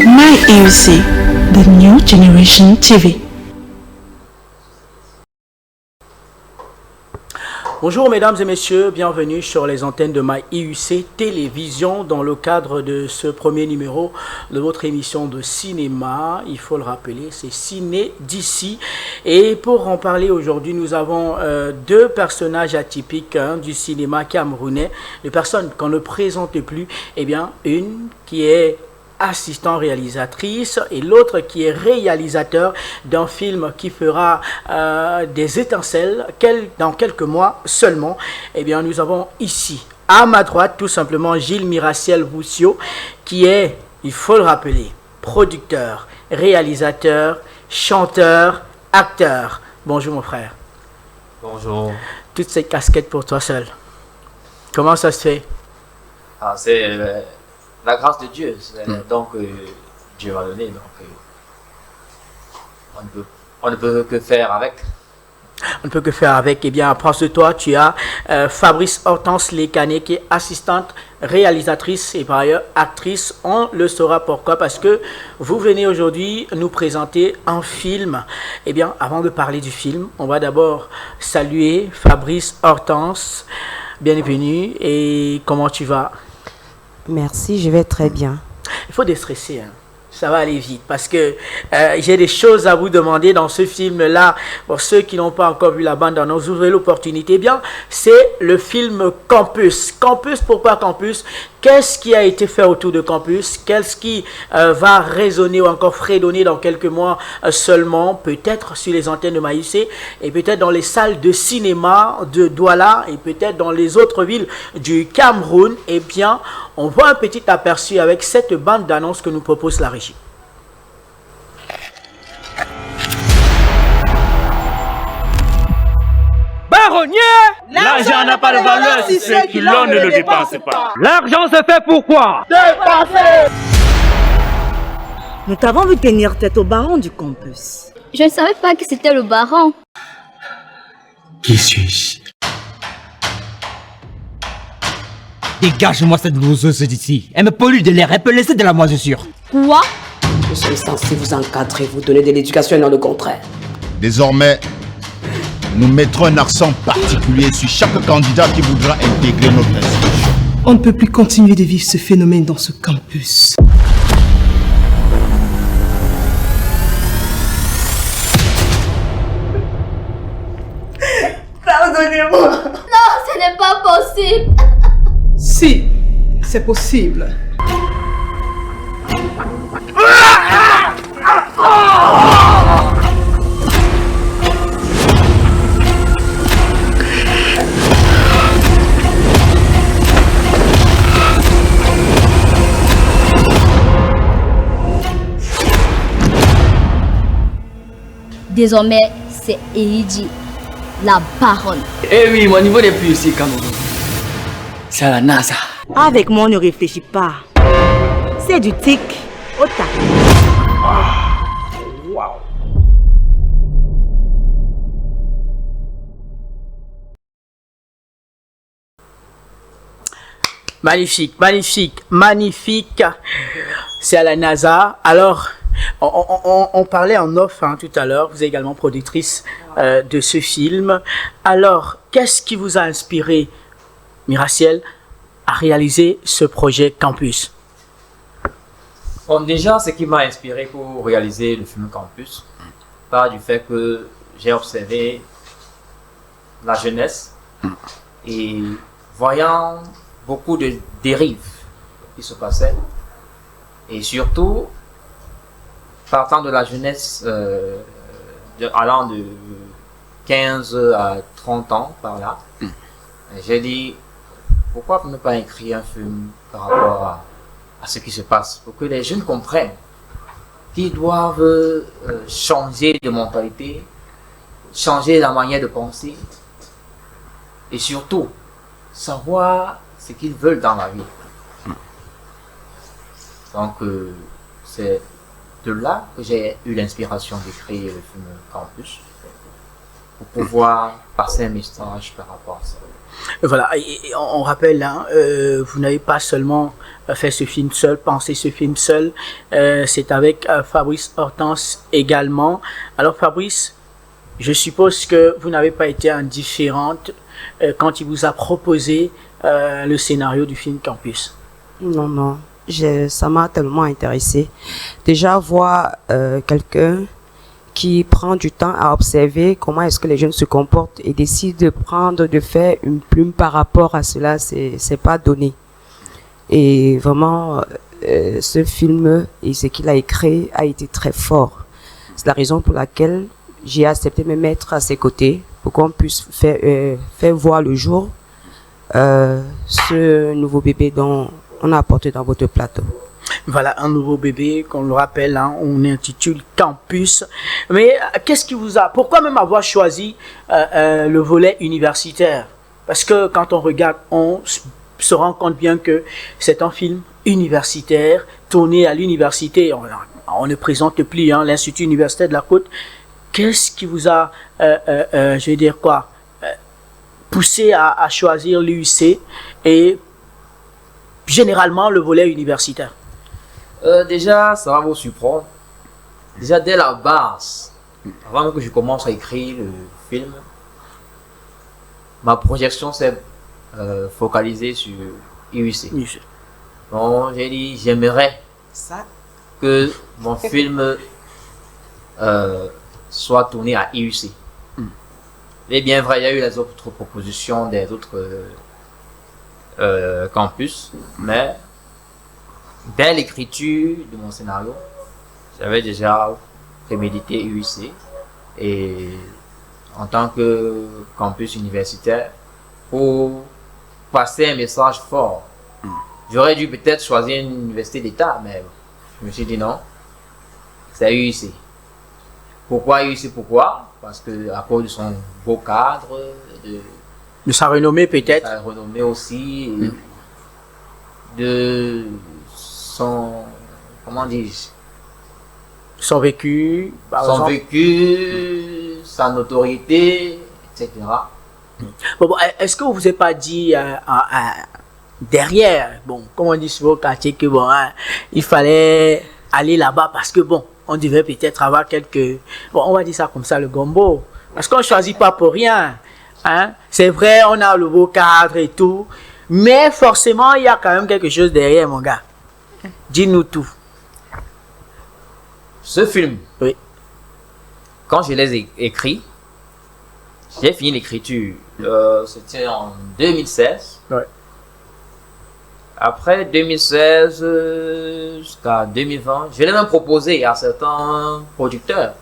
MyEUC, the new generation TV. Bonjour mesdames et messieurs, bienvenue sur les antennes de MyEUC Télévision dans le cadre de ce premier numéro de votre émission de cinéma. Il faut le rappeler, c'est Ciné d'ici. Et pour en parler aujourd'hui, nous avons deux personnages atypiques du cinéma camerounais, des personnes qu'on ne présente plus. Eh bien, une qui est assistant réalisatrice et l'autre qui est réalisateur d'un film qui fera des étincelles dans quelques mois seulement. Eh bien, nous avons ici à ma droite tout simplement Gilles Miraciel-Boussio qui est, il faut le rappeler, producteur, réalisateur, chanteur, acteur. Bonjour mon frère. Bonjour. Toutes ces casquettes pour toi seul. Comment ça se fait? C'est la grâce de Dieu, donc Dieu m'a donné, donc on ne peut que faire avec. On ne peut que faire avec. Eh bien, après de toi, tu as Fabrice Hortense Lécané qui est assistante réalisatrice et par ailleurs actrice. On le saura pourquoi, parce que vous venez aujourd'hui nous présenter un film. Eh bien, avant de parler du film, on va d'abord saluer Fabrice Hortense. Bienvenue et comment tu vas? Merci, je vais très bien. Il faut déstresser, hein. Ça va aller vite parce que j'ai des choses à vous demander dans ce film-là. Pour ceux qui n'ont pas encore vu la bande-annonce, vous aurez l'opportunité. Eh bien, c'est le film Campus. Campus, pourquoi Campus? Qu'est-ce qui a été fait autour de Campus? Qu'est-ce qui va résonner ou encore fredonner dans quelques mois seulement, peut-être sur les antennes de MyEUC et peut-être dans les salles de cinéma de Douala et peut-être dans les autres villes du Cameroun? Eh bien, on voit un petit aperçu avec cette bande-annonce que nous propose la régie. Baronnier! L'argent n'a pas de valeur si ceux qui l'ont ne le dépensent pas. L'argent se fait pourquoi? Dépenser! Nous t'avons vu tenir tête au baron du campus. Je ne savais pas que c'était le baron. Qui suis-je? Dégage-moi cette blouseuse d'ici. Elle me pollue de l'air, elle peut laisser de la moisissure. Quoi? Je suis censé vous encadrer, vous donner de l'éducation et non le contraire. Désormais, nous mettrons un accent particulier sur chaque candidat qui voudra intégrer notre institution. On ne peut plus continuer de vivre ce phénomène dans ce campus. Pardonnez-moi. Non, ce n'est pas possible. Si, c'est possible. Désormais, c'est Eiji, la baronne. Eh oui, mon niveau n'est plus ici, Cameroun. C'est à la NASA. Avec moi, on ne réfléchit pas. C'est du tic au tac. Wow. Magnifique, magnifique, magnifique. C'est à la NASA. Alors, on parlait en off tout à l'heure. Vous êtes également productrice de ce film. Alors, qu'est-ce qui vous a inspiré, Miraciel, à réaliser ce projet Campus? Bon, déjà, ce qui m'a inspiré pour réaliser le film Campus, part du fait que j'ai observé la jeunesse et voyant beaucoup de dérives qui se passaient, et surtout partant de la jeunesse allant de 15 à 30 ans par là, j'ai dit pourquoi ne pas écrire un film par rapport à ce qui se passe, pour que les jeunes comprennent qu'ils doivent changer de mentalité, changer la manière de penser et surtout savoir ce qu'ils veulent dans la vie. Donc c'est de là que j'ai eu l'inspiration d'écrire le film Campus. pour pouvoir passer un message par rapport à ça. Voilà, et on rappelle, hein, vous n'avez pas seulement fait ce film seul, pensé ce film seul, c'est avec Fabrice Hortense également. Alors Fabrice, je suppose que vous n'avez pas été indifférente quand il vous a proposé le scénario du film Campus. Non, non, ça m'a tellement intéressé. Déjà, voir quelqu'un qui prend du temps à observer comment est-ce que les jeunes se comportent et décide de faire une plume par rapport à cela, c'est pas donné. Et vraiment, ce film et ce qu'il a écrit a été très fort. C'est la raison pour laquelle j'ai accepté de me mettre à ses côtés pour qu'on puisse faire voir le jour ce nouveau bébé dont on a apporté dans votre plateau. Voilà, un nouveau bébé, qu'on le rappelle, hein, on intitule Campus. Mais qu'est-ce qui vous a... Pourquoi même avoir choisi le volet universitaire? Parce que quand on regarde, on se rend compte bien que c'est un film universitaire, tourné à l'université. On ne présente plus hein, l'Institut universitaire de la Côte. Qu'est-ce qui vous a, je vais dire quoi, poussé à choisir l'UIC et généralement le volet universitaire? Déjà, ça va vous surprendre. Déjà, dès la base, avant que je commence à écrire le film, ma projection s'est focalisée sur IUC. Donc, j'ai dit, j'aimerais que mon film soit tourné à IUC. Mais bien vrai, il y a eu les autres propositions des autres campus, mais dès l'écriture de mon scénario, j'avais déjà prémédité UIC et en tant que campus universitaire pour passer un message fort. J'aurais dû peut-être choisir une université d'État, mais je me suis dit non, c'est UIC. Pourquoi UIC? Pourquoi? Parce que à cause de son beau cadre, de sa renommée peut-être. De sa renommée aussi, de son, comment dis-je, son vécu, son vécu, sa notoriété, etc. Bon, est-ce que vous vous êtes pas dit derrière, bon, comme on dit souvent au quartier, que bon, hein, il fallait aller là-bas parce que bon, on devait peut-être avoir quelques, bon, on va dire ça comme ça, le gombo, parce qu'on choisit pas pour rien, hein. C'est vrai, on a le beau cadre et tout, mais forcément, il y a quand même quelque chose derrière, mon gars. Dis-nous tout. Ce film, oui. Quand je l'ai écrit, j'ai fini l'écriture. C'était en 2016. Ouais. Après 2016 jusqu'à 2020, je l'ai même proposé à certains producteurs.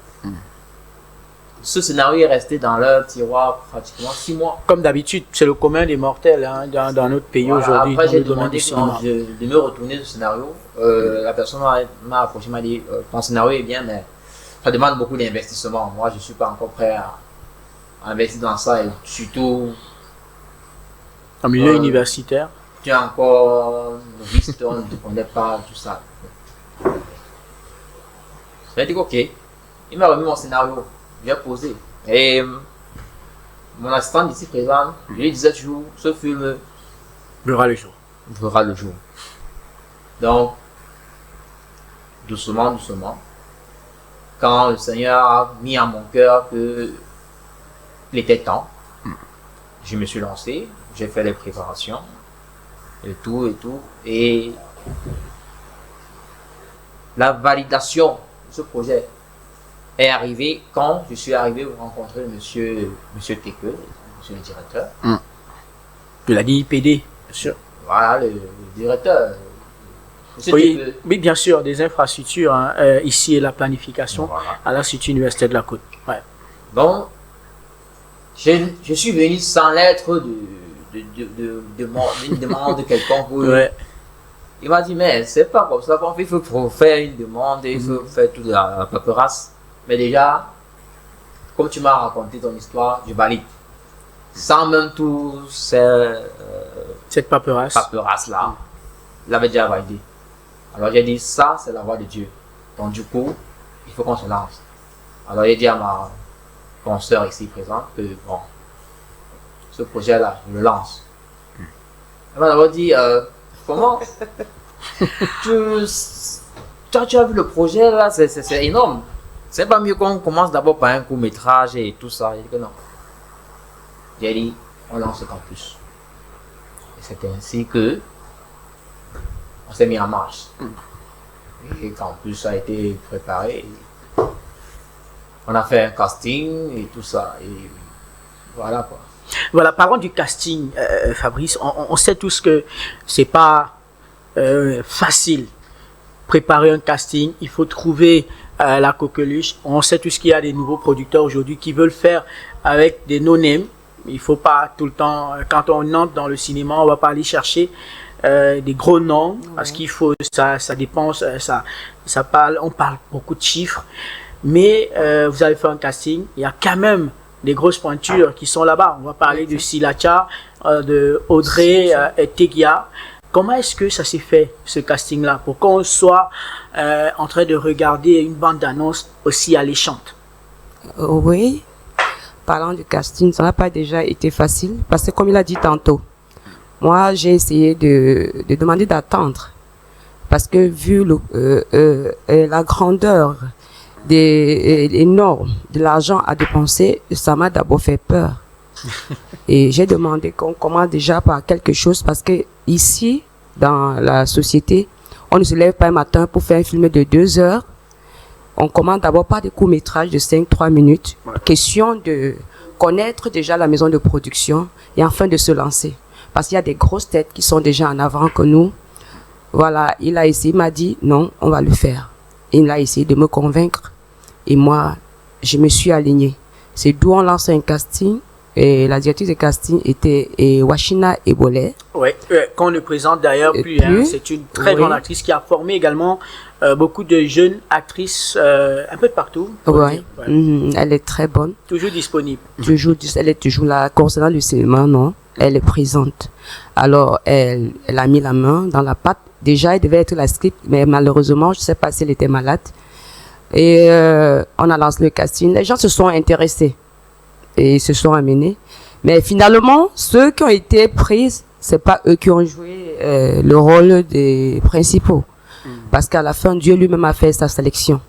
Ce scénario est resté dans leur tiroir pratiquement 6 mois. Comme d'habitude, c'est le commun des mortels hein, dans notre pays aujourd'hui. Après, j'ai demandé de me retourner ce scénario. La personne m'a approché, m'a dit ton scénario est bien, mais ça demande beaucoup d'investissement. Moi, je ne suis pas encore prêt à investir dans ça, et surtout en milieu universitaire. Tu es encore novice, on ne te connaît pas, tout ça. J'ai dit ok. Il m'a remis mon scénario. J'ai posé. Et mon assistant d'ici présent, je lui disais toujours, ce film verra le jour. Verra le jour. Donc, doucement, doucement, quand le Seigneur a mis à mon cœur que il était temps, je me suis lancé, j'ai fait les préparations, et tout, et la validation de ce projet est arrivé quand je suis arrivé pour rencontrer monsieur Teke, monsieur le directeur. De la DIPD, bien sûr. Voilà, le directeur. Oui, oui, bien sûr, des infrastructures, hein, ici et la planification voilà. À l'Institut universitaire de la Côte. Ouais. Donc, je suis venu sans lettre d'une demande de quelqu'un pour ouais. Il m'a dit, mais c'est pas comme ça, il faut faire une demande, il faut faire toute la paperasse. Mais déjà, comme tu m'as raconté ton histoire, je valide. Sans même tout cette paperasse là, il avait déjà validé. Alors j'ai dit, ça c'est la voie de Dieu. Donc du coup, il faut qu'on se lance. Alors j'ai dit à consoeurs ici présents que bon, ce projet-là, je le lance. Elle m'a d'abord dit, comment tu as vu le projet là, c'est énorme. C'est pas mieux qu'on commence d'abord par un court-métrage et tout ça. J'ai dit que non. J'ai dit, on lance le campus. Et c'était ainsi que on s'est mis en marche. Et le campus a été préparé. On a fait un casting et tout ça. Et voilà quoi. Voilà, parlons du casting, Fabrice. On sait tous que c'est pas facile. Préparer un casting, il faut trouver la coqueluche. On sait tous qu'il y a des nouveaux producteurs aujourd'hui qui veulent faire avec des no-names. Il faut pas tout le temps, quand on entre dans le cinéma, on va pas aller chercher des gros noms parce qu'il faut, ça dépense, ça parle, on parle beaucoup de chiffres. Mais vous allez faire un casting, il y a quand même des grosses pointures qui sont là-bas. On va parler de Silacha, de Audrey et Tegia. Comment est-ce que ça s'est fait, ce casting-là, pour qu'on soit en train de regarder une bande-annonce aussi alléchante? Oui, parlant du casting, ça n'a pas déjà été facile, parce que comme il a dit tantôt, moi j'ai essayé de demander d'attendre, parce que vu la grandeur des normes, de l'argent à dépenser, ça m'a d'abord fait peur. Et j'ai demandé qu'on commence déjà par quelque chose, parce que ici, dans la société, on ne se lève pas un matin pour faire un film de 2 heures. On commence d'abord par des courts-métrages de 5-3 minutes. Question de connaître déjà la maison de production et enfin de se lancer. Parce qu'il y a des grosses têtes qui sont déjà en avant que nous. Voilà, il a essayé, il m'a dit non, on va le faire. Il a essayé de me convaincre. Et moi, je me suis alignée. C'est d'où on lance un casting. Et la directrice de casting était Washina Ebolé. Oui, qu'on ne présente d'ailleurs plus. Hein, c'est une très grande actrice qui a formé également beaucoup de jeunes actrices un peu de partout. Oui, elle est très bonne. Toujours disponible. Elle est toujours là. Concernant le cinéma, non, elle est présente. Alors, elle a mis la main dans la pâte. Déjà, elle devait être la script, mais malheureusement, je ne sais pas si elle était malade. Et on a lancé le casting. Les gens se sont intéressés et se sont amenés. Mais finalement, ceux qui ont été pris, c'est pas eux qui ont joué le rôle des principaux. Parce qu'à la fin, Dieu lui-même a fait sa sélection.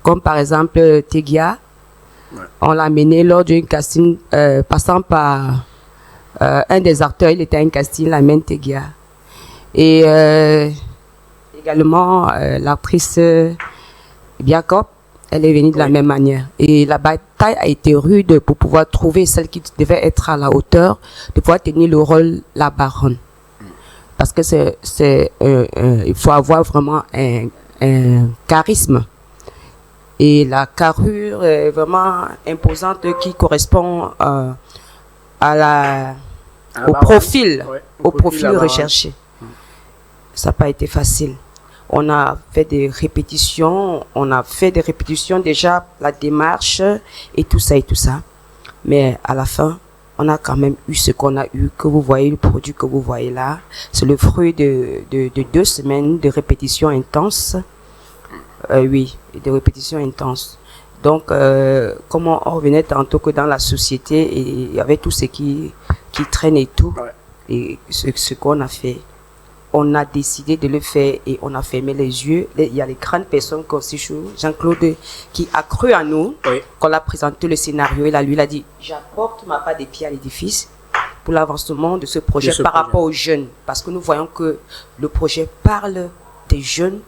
Comme par exemple Tegia, on l'a amené lors d'un casting passant par un des acteurs, il était un casting, la même Tegia. Et également l'actrice Jacob, elle est venue de la même manière. Et la bataille a été rude pour pouvoir trouver celle qui devait être à la hauteur, de pouvoir tenir le rôle la baronne. Parce que il faut avoir vraiment un charisme. Et la carrure est vraiment imposante qui correspond au profil recherché. Ça n'a pas été facile. On a fait des répétitions, déjà, la démarche et tout ça. Mais à la fin, on a quand même eu ce qu'on a eu, que vous voyez, le produit que vous voyez là. C'est le fruit de 2 semaines de répétitions intenses. De répétitions intenses. Donc, comme on revenait tantôt que dans la société, et il y avait tout ce qui traîne et tout, et ce qu'on a fait, on a décidé de le faire et on a fermé les yeux. Il y a les grandes personnes comme Jean-Claude qui a cru en nous. Quand on a présenté le scénario, il a dit j'apporte ma part des pieds à l'édifice pour l'avancement de ce projet rapport aux jeunes. Parce que nous voyons que le projet parle des jeunes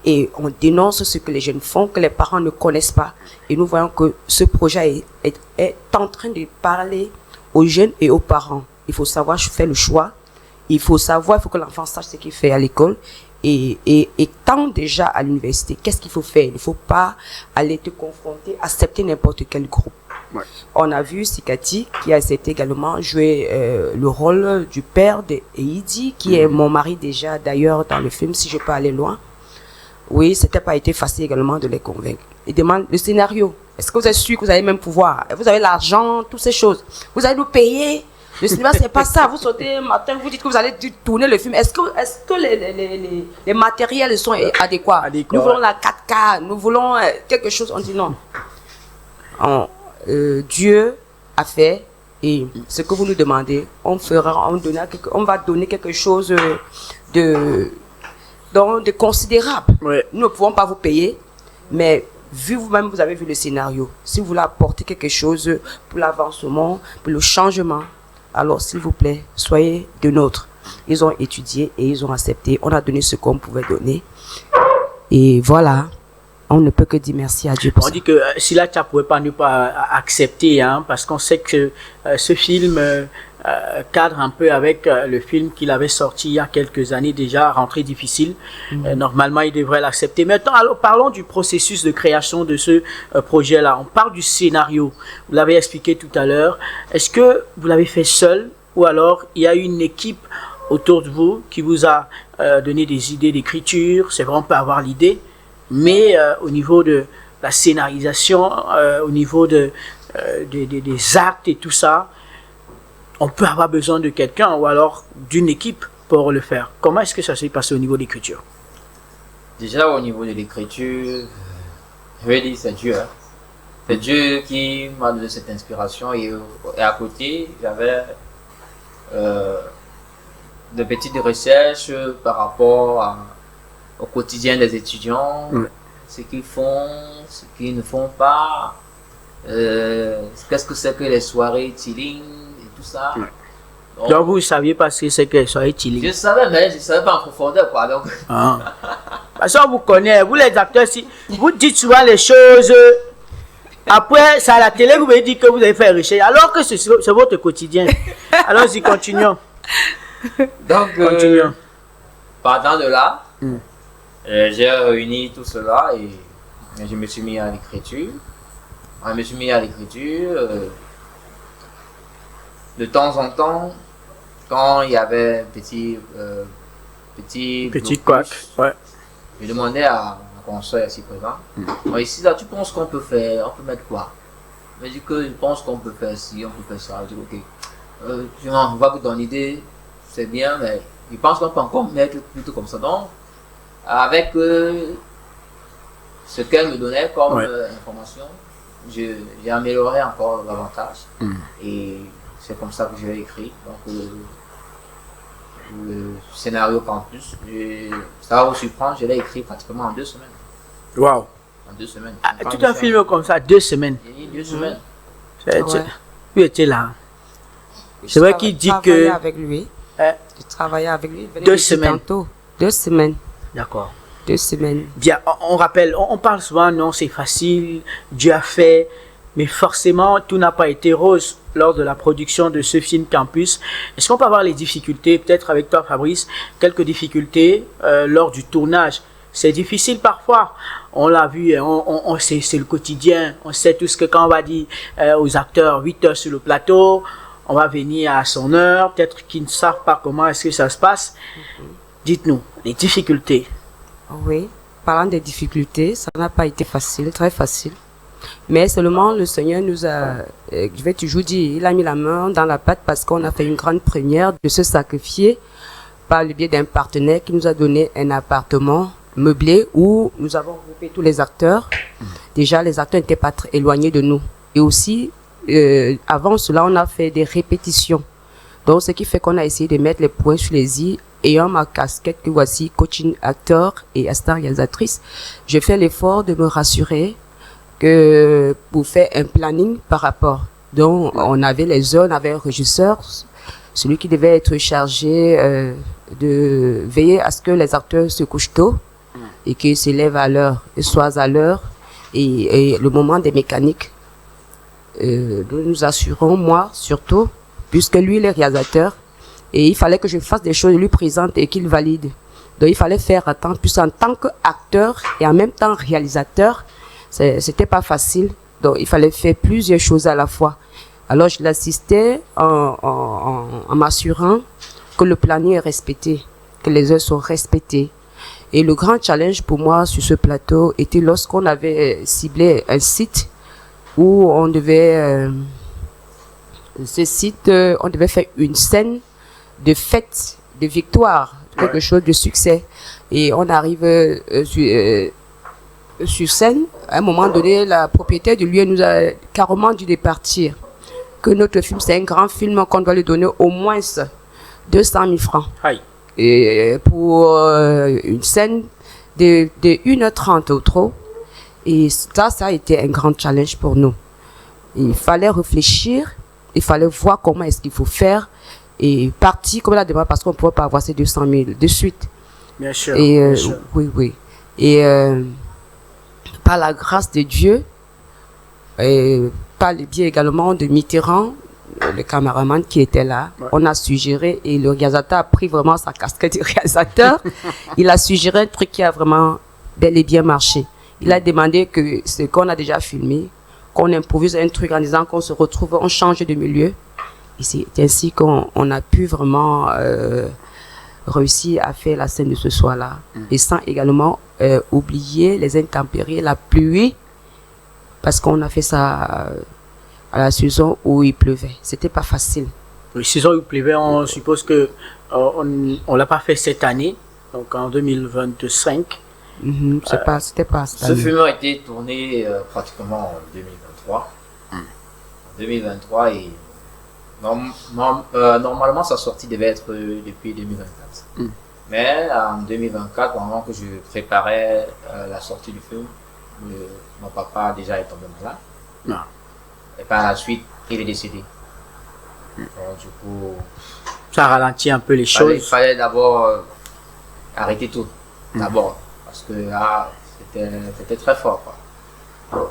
et on dénonce ce que les jeunes font, que les parents ne connaissent pas. Et nous voyons que ce projet est en train de parler aux jeunes et aux parents. Il faut savoir faire le choix. Il faut que l'enfant sache ce qu'il fait à l'école et tant déjà à l'université. Qu'est-ce qu'il faut faire? Il ne faut pas aller te confronter, accepter n'importe quel groupe. On a vu Sikati qui a accepté également jouer le rôle du père de Eidi, qui est mon mari déjà d'ailleurs dans le film, si je peux aller loin. Oui, c'était pas été facile également de les convaincre. Ils demandent le scénario. Est-ce que vous êtes sûr que vous avez le même pouvoir? Vous avez l'argent, toutes ces choses. Vous allez nous payer? Le cinéma, c'est pas ça. Vous sautez un matin, vous dites que vous allez tourner le film. Est-ce que les matériels sont adéquats? Nous voulons la 4K, nous voulons quelque chose. On dit non. Dieu a fait et ce que vous nous demandez, on va donner quelque chose de considérable. Ouais. Nous ne pouvons pas vous payer, mais vu vous-même, vous avez vu le scénario. Si vous voulez apporter quelque chose pour l'avancement, pour le changement, alors s'il vous plaît, soyez de nôtres. Ils ont étudié et ils ont accepté. On a donné ce qu'on pouvait donner. Et voilà. On ne peut que dire merci à Dieu pour ça. On dit que Silacha ne pouvait pas ne pas accepter, hein, parce qu'on sait que ce film cadre un peu avec le film qu'il avait sorti il y a quelques années déjà, Rentrée difficile. Normalement, il devrait l'accepter. Maintenant, alors, parlons du processus de création de ce projet-là. On parle du scénario. Vous l'avez expliqué tout à l'heure. Est-ce que vous l'avez fait seul ou alors il y a une équipe autour de vous qui vous a donné des idées d'écriture? C'est vrai, on peut avoir l'idée. Mais au niveau de la scénarisation, au niveau des actes et tout ça, on peut avoir besoin de quelqu'un ou alors d'une équipe pour le faire. Comment est-ce que ça s'est passé au niveau de l'écriture? Déjà au niveau de l'écriture, je vais dire c'est Dieu. Hein. C'est Dieu qui m'a donné cette inspiration et à côté, j'avais de petites recherches par rapport au quotidien des étudiants, ce qu'ils font, ce qu'ils ne font pas, qu'est-ce que c'est que les soirées chilling et tout ça. Donc vous ne saviez pas ce que c'est que les soirées chilling? Je savais, mais je ne savais pas en profondeur, quoi. Donc. Parce qu'on vous connaît, vous les acteurs, si vous dites souvent les choses, après, c'est à la télé, vous me dites que vous avez fait recherche, alors que c'est votre quotidien. Allons-y, continuons. Donc, partant de là, j'ai réuni tout cela et je me suis mis à l'écriture. De temps en temps, quand il y avait petit couac, ouais. Je demandais à ma consoeur ici présent, ici là, tu penses qu'on peut faire, on peut mettre quoi? Je dis que je pense qu'on peut faire ci, on peut faire ça. Je dis ok, on va vous donner une idée, c'est bien, mais je pense qu'on peut encore mettre plutôt comme ça. Donc, avec ce qu'elle me donnait comme information, j'ai amélioré encore davantage. Et c'est comme ça que j'ai écrit. Donc, le scénario campus, ça va vous surprendre, je l'ai écrit pratiquement en 2 semaines. Waouh! En 2 semaines. Tout un film comme ça, 2 semaines. 2 semaines. Tu étais là. C'est vrai qu'il dit que. Je travaillais avec lui. 2 semaines. Tantôt. 2 semaines. D'accord. 2 semaines. Bien, on rappelle, on parle souvent, non, c'est facile, Dieu a fait, mais forcément, tout n'a pas été rose lors de la production de ce film Campus. Est-ce qu'on peut avoir les difficultés, peut-être avec toi Fabrice, quelques difficultés lors du tournage? C'est difficile parfois, on l'a vu, c'est le quotidien, on sait tous que quand on va dire aux acteurs 8 heures sur le plateau, on va venir à son heure, peut-être qu'ils ne savent pas comment est-ce que ça se passe. Dites-nous, les difficultés. Oui, parlant des difficultés, ça n'a pas été facile, très facile. Mais seulement le Seigneur nous a, je vais toujours dire, il a mis la main dans la pâte parce qu'on a fait une grande première de se sacrifier par le biais d'un partenaire qui nous a donné un appartement meublé où nous avons regroupé tous les acteurs. Déjà, les acteurs n'étaient pas très éloignés de nous. Et aussi, avant cela, on a fait des répétitions. Donc, ce qui fait qu'on a essayé de mettre les points sur les i. Ayant ma casquette que voici, coaching acteur et assistant réalisatrice, je fais l'effort de me rassurer que pour faire un planning par rapport. Donc, on avait les heures, on avait un régisseur, celui qui devait être chargé de veiller à ce que les acteurs se couchent tôt et qu'ils se lèvent à l'heure et soient à l'heure. Et le moment des mécaniques, nous assurons, moi surtout, puisque lui, il est réalisateur, et il fallait que je fasse des choses, lui présente et qu'il valide. Donc il fallait faire attendre, puisque en tant qu'acteur et en même temps réalisateur, c'était pas facile. Donc il fallait faire plusieurs choses à la fois. Alors je l'assistais en m'assurant que le planning est respecté, que les heures sont respectées. Et le grand challenge pour moi sur ce plateau était lorsqu'on avait ciblé un site où on devait, on devait faire une scène de fête, de victoire, quelque chose de succès. Et on arrive sur scène, à un moment donné, la propriétaire du lieu nous a carrément dit de partir. Que notre film, c'est un grand film qu'on doit lui donner au moins 200 000 francs. Aïe. Et pour une scène de 1h30 ou trop. Et ça a été un grand challenge pour nous. Il fallait réfléchir, il fallait voir comment est-ce qu'il faut faire et partir comme la demande parce qu'on ne pouvait pas avoir ces 200 000 de suite. Bien sûr. Et, bien sûr. Oui. Et par la grâce de Dieu, et par le biais également de Mitterrand, le caméraman qui était là, on a suggéré et le réalisateur a pris vraiment sa casquette de réalisateur. Il a suggéré un truc qui a vraiment bel et bien marché. Il a demandé que ce qu'on a déjà filmé, qu'on improvise un truc en disant qu'on se retrouve, on change de milieu. Et c'est ainsi qu'on a pu vraiment réussir à faire la scène de ce soir-là. Et sans également oublier les intempéries, la pluie, parce qu'on a fait ça à la saison où il pleuvait. C'était pas facile. La saison où il pleuvait, on suppose que on l'a pas fait cette année, donc en 2025. C'était pas cette Ce année. film a été tourné pratiquement en 2023. En 2023 et normalement sa sortie devait être depuis 2024. Mais en 2024, pendant que je préparais la sortie du film, mon papa déjà est tombé malade. Et par la suite, il est décédé. Donc, du coup, ça ralentit un peu les choses. Il fallait d'abord arrêter tout. D'abord. Parce que là, c'était très fort. Quoi. Donc,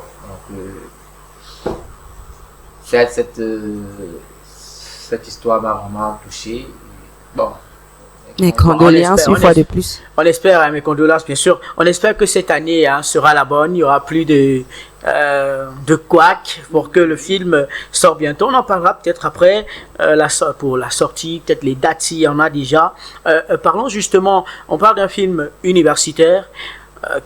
cette histoire m'a vraiment touché. Bon. Mes condoléances une fois de plus. On espère, mes condoléances bien sûr. On espère que cette année sera la bonne. Il n'y aura plus de couac pour que le film sorte bientôt. On en parlera peut-être après pour la sortie, peut-être les dates s'il y en a déjà. Parlons justement, on parle d'un film universitaire.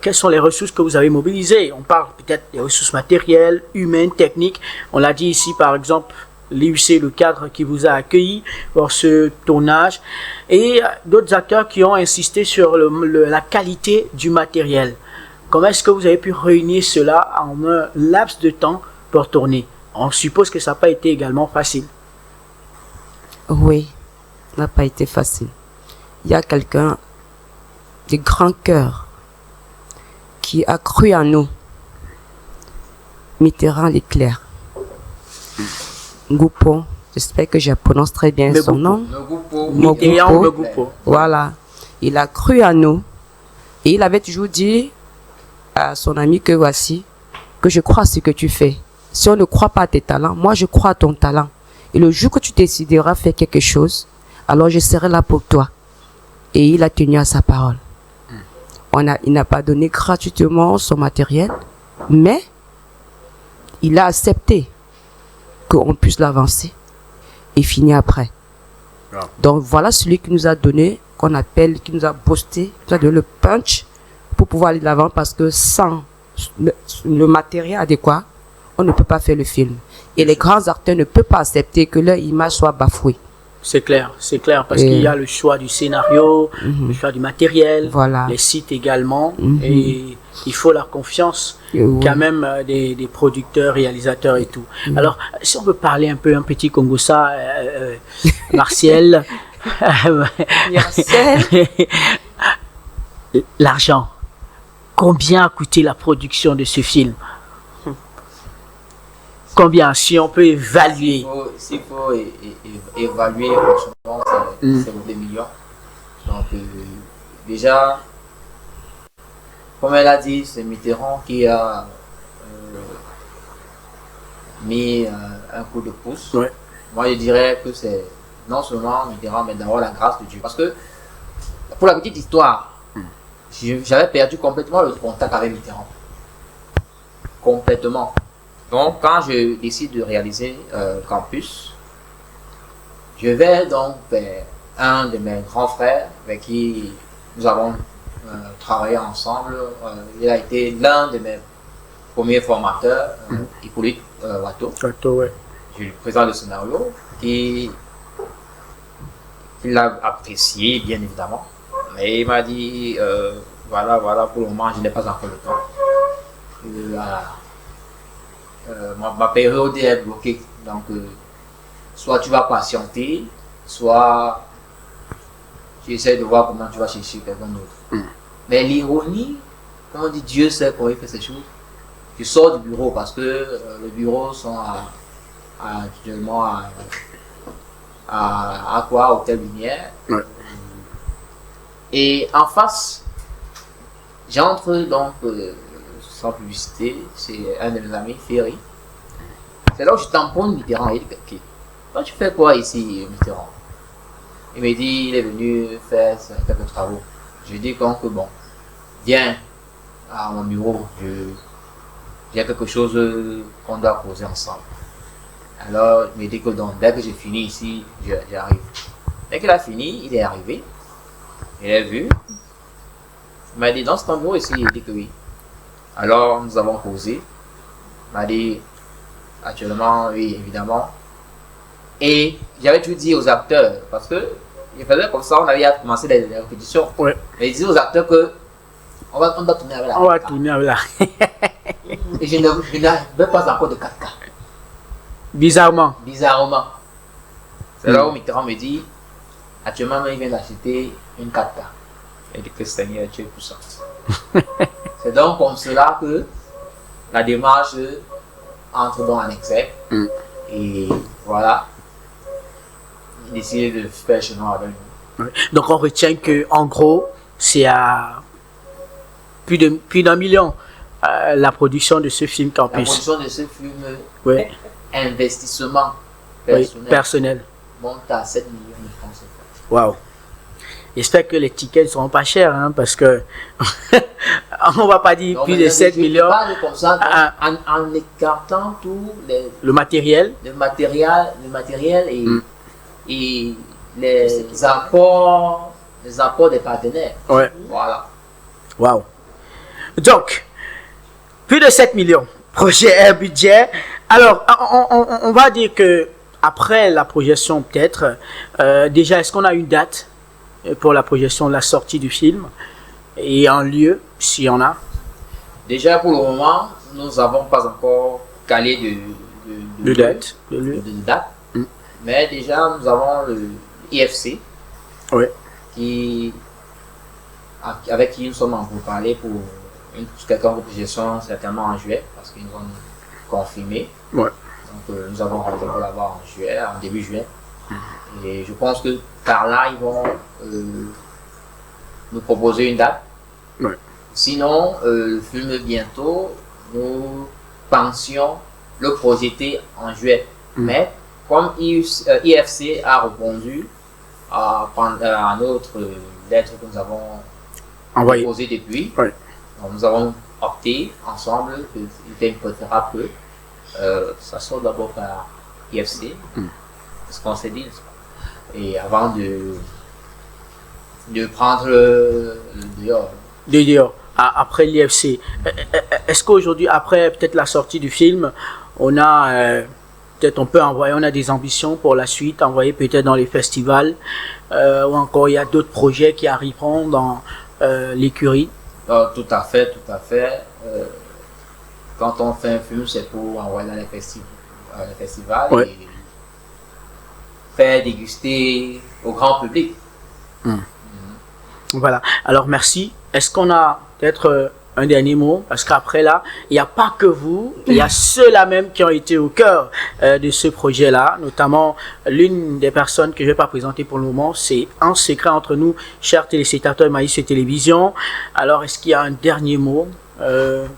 Quelles sont les ressources que vous avez mobilisées? On parle peut-être des ressources matérielles, humaines, techniques. On l'a dit ici par exemple, l'IUC, le cadre qui vous a accueilli pour ce tournage, et d'autres acteurs qui ont insisté sur la qualité du matériel. Comment est-ce que vous avez pu réunir cela en un laps de temps pour tourner? On suppose que ça n'a pas été également facile. Oui, ça n'a pas été facile. Il y a quelqu'un de grand cœur qui a cru en nous. Mitterrand Leclerc. Ngupo, j'espère que je prononce très bien son nom. Ngupo. Voilà. Il a cru en nous et il avait toujours dit à son ami que voici, que je crois à ce que tu fais. Si on ne croit pas à tes talents, moi je crois à ton talent. Et le jour que tu décideras faire quelque chose, alors je serai là pour toi. Et il a tenu à sa parole. Il n'a pas donné gratuitement son matériel, mais il a accepté qu'on puisse l'avancer et finir après. Donc voilà celui qui nous a donné, qu'on appelle, qui nous a boosté, qui nous a donné le punch pour pouvoir aller de l'avant, parce que sans le matériel adéquat, on ne peut pas faire le film. Et les grands acteurs ne peuvent pas accepter que leur image soit bafouée. C'est clair, parce qu'il y a le choix du scénario, le choix du matériel, les sites également, et il faut la confiance quand même des producteurs, réalisateurs et tout. Alors, si on veut parler un petit Congossa, Martial, l'argent, combien a coûté la production de ce film? Combien, si on peut évaluer? S'il faut évaluer, franchement, c'est des millions. Donc, déjà, comme elle a dit, c'est Mitterrand qui a mis un coup de pouce. Ouais. Moi, je dirais que c'est non seulement Mitterrand, mais d'abord la grâce de Dieu. Parce que, pour la petite histoire, j'avais perdu complètement le contact avec Mitterrand. Complètement. Donc, quand je décide de réaliser Campus, je vais donc vers un de mes grands frères avec qui nous avons travaillé ensemble. Il a été l'un de mes premiers formateurs, Hippolyte Watteau. Ouais. Je lui présente le scénario et il l'a apprécié, bien évidemment. Mais il m'a dit, voilà, pour le moment, je n'ai pas encore le temps. ma période est bloquée. Donc, soit tu vas patienter, soit tu essaies de voir comment tu vas chercher quelqu'un d'autre. Mais l'ironie, quand on dit Dieu sait comment il fait ces choses, tu sors du bureau parce que les bureaux sont actuellement à quoi, Hôtel Lumière. Ouais. Et en face, j'entre donc sans publicité, c'est un de mes amis, Ferry. C'est là où je tamponne Mitterrand. Il dit, ok, toi tu fais quoi ici, Mitterrand? Il me dit, il est venu faire quelques travaux. Je lui dis que bon, viens à mon bureau, il y a quelque chose qu'on doit poser ensemble. Alors, il me dit que donc, dès que j'ai fini ici, j'arrive. Dès qu'il a fini, il est arrivé. Il est vu. Il m'a dit, dans ce bureau ici, il dit que oui. Alors, nous avons posé. Il m'a dit, actuellement, oui, évidemment. Et j'avais tout dit aux acteurs, parce que il faisait comme ça, on avait commencé les répétitions. Ouais. Mais il disait aux acteurs que on va tourner avec la. On va tourner avec la. Et je n'avais pas encore de 4K. Bizarrement. C'est là où Mitterrand me dit, actuellement, il vient d'acheter une 4K. Il dit que Seigneur, tu es puissant. C'est donc comme cela que la démarche entre dans un excès. Et voilà, il décide de faire chez nous avec nous. Donc on retient que en gros, c'est à plus d'un million la production de ce film Campus. La production de ce film, ouais. Investissement personnel monte à 7 millions de francs CFA. Waouh! J'espère que les tickets ne seront pas chers, hein, parce que on va pas dire non, plus de 7 millions. Comme ça, en écartant tout le matériel et les apports des partenaires. Ouais. Voilà. Waouh! Donc, plus de 7 millions. Projet, budget. Alors, on va dire que après la projection, peut-être, déjà, est-ce qu'on a une date pour la projection de la sortie du film et un lieu, s'il y en a? Déjà, pour le moment, nous n'avons pas encore calé de date. Mais déjà, nous avons le IFC, avec qui nous sommes en parler pour quelques projection certainement en juillet, parce qu'ils nous ont confirmé. Donc nous avons rendez-vous là-bas en juillet, en début juillet. Et je pense que par là, ils vont nous proposer une date. Sinon, le film bientôt, nous pensions le projeter en juillet. Mais comme IFC a répondu à notre lettre que nous avons déposée depuis, nous avons opté ensemble qu'il était préférable que ça soit d'abord par IFC, ce qu'on s'est dit, et avant de prendre le dehors. Après l'IFC, est-ce qu'aujourd'hui, après peut-être la sortie du film, on a peut-être on peut envoyer, on a des ambitions pour la suite, envoyer peut-être dans les festivals, ou encore il y a d'autres projets qui arriveront dans l'écurie? Tout à fait. Quand on fait un film, c'est pour envoyer dans les festivals et faire déguster au grand public. Voilà. Alors merci. Est-ce qu'on a peut-être un dernier mot? Parce qu'après là, il n'y a pas que vous, il y a ceux-là même qui ont été au cœur de ce projet-là, notamment l'une des personnes que je ne vais pas présenter pour le moment, c'est un secret entre nous, chers téléspectateurs de Maïs et Télévision. Alors, est-ce qu'il y a un dernier mot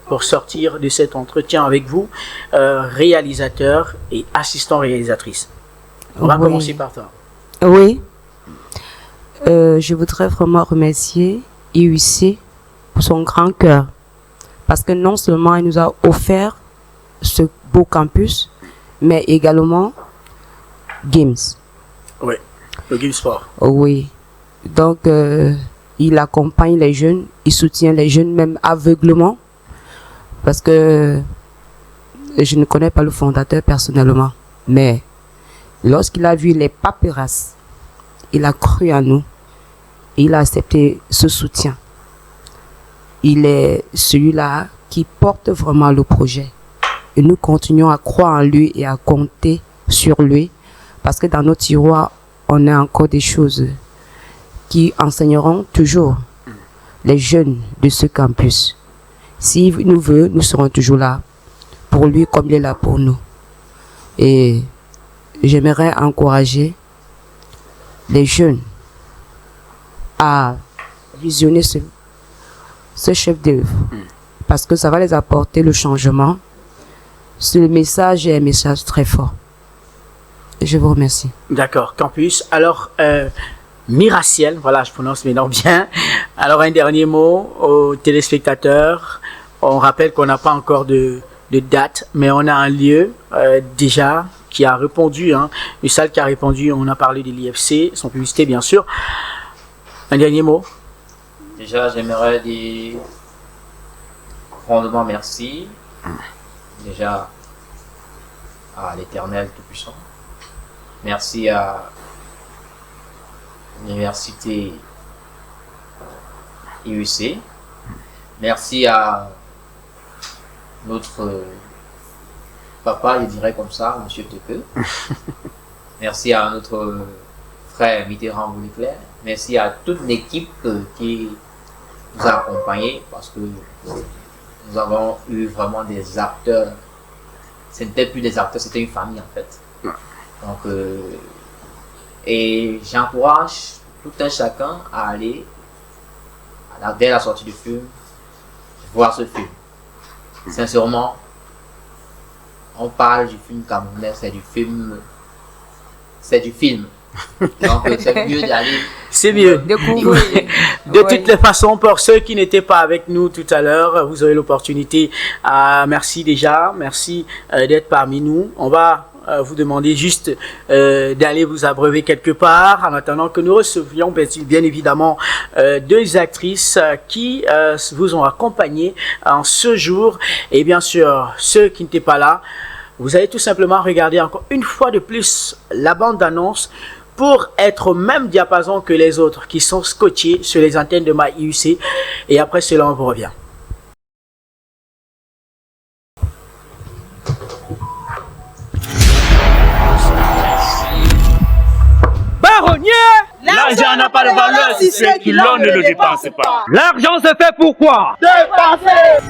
pour sortir de cet entretien avec vous, réalisateur et assistant réalisatrice? On va commencer par toi. Oui. Je voudrais vraiment remercier IUC pour son grand cœur. Parce que non seulement il nous a offert ce beau campus, mais également Games. Oui, le Games Sport. Oui. Donc, il accompagne les jeunes, il soutient les jeunes même aveuglement. Parce que je ne connais pas le fondateur personnellement. Mais lorsqu'il a vu les paperasses, il a cru en nous. Il a accepté ce soutien. Il est celui-là qui porte vraiment le projet. Et nous continuons à croire en lui et à compter sur lui parce que dans nos tiroirs, on a encore des choses qui enseigneront toujours les jeunes de ce campus. S'il nous veut, nous serons toujours là pour lui comme il est là pour nous. Et j'aimerais encourager les jeunes à visionner ce chef d'œuvre parce que ça va les apporter le changement. Ce message est un message très fort. Je vous remercie. D'accord, campus. Alors, Miraciel, voilà, je prononce mes noms bien. Alors, un dernier mot aux téléspectateurs. On rappelle qu'on n'a pas encore de date, mais on a un lieu déjà qui a répondu, une salle qui a répondu. On a parlé de l'IFC, son publicité bien sûr. Un dernier mot. Déjà, j'aimerais dire grandement merci. Déjà à l'Éternel Tout-Puissant. Merci à l'Université IUC. Merci à notre papa, je dirais comme ça, Monsieur Tepe. Merci à notre frère Mitterrand Bouliclair. Merci à toute l'équipe qui nous a accompagnés parce que nous avons eu vraiment des acteurs. Ce n'était plus des acteurs, c'était une famille en fait. Donc, et j'encourage tout un chacun à aller dès la sortie du film voir ce film. Sincèrement, on parle du film camerounais, c'est du film. Donc c'est mieux d'aller. C'est mieux. De toutes les façons, pour ceux qui n'étaient pas avec nous tout à l'heure, vous aurez l'opportunité. Merci déjà, merci d'être parmi nous. On va vous demander juste d'aller vous abreuver quelque part en attendant que nous recevions bien évidemment deux actrices qui vous ont accompagné en ce jour. Et bien sûr, ceux qui n'étaient pas là, vous allez tout simplement regarder encore une fois de plus la bande-annonce pour être au même diapason que les autres qui sont scotchés sur les antennes de MyIUC. Et après cela, on vous revient. Baronnier! L'argent n'a pas de valeur si ceux qui l'ont ne le dépensent pas. L'argent se fait pourquoi? Dépenser!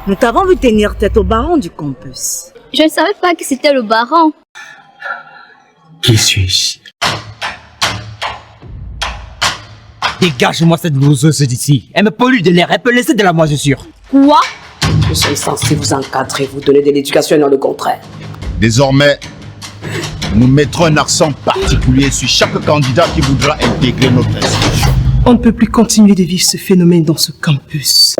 Nous t'avons vu tenir tête au baron du campus. Je ne savais pas que c'était le baron. Qui suis-je? Dégage-moi cette blouseuse d'ici. Elle me pollue de l'air, elle peut laisser de la moisissure. Quoi? Nous sommes censés vous encadrer, vous donner de l'éducation et non le contraire. Désormais, nous mettrons un accent particulier sur chaque candidat qui voudra intégrer notre institution. On ne peut plus continuer de vivre ce phénomène dans ce campus.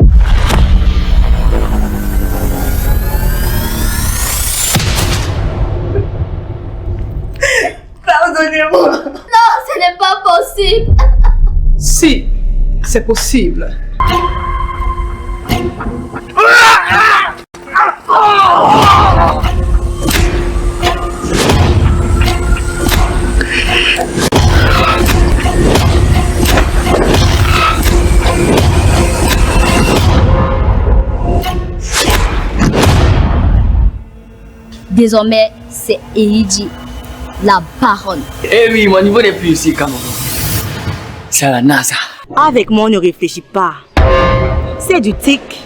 Pardonnez-moi. Non, ce n'est pas possible. Si, c'est possible. Désormais, c'est Eiji, la baronne. Eh oui, mon niveau n'est plus ici, Cameroun. C'est à la NASA. Avec moi, on ne réfléchit pas. C'est du tic.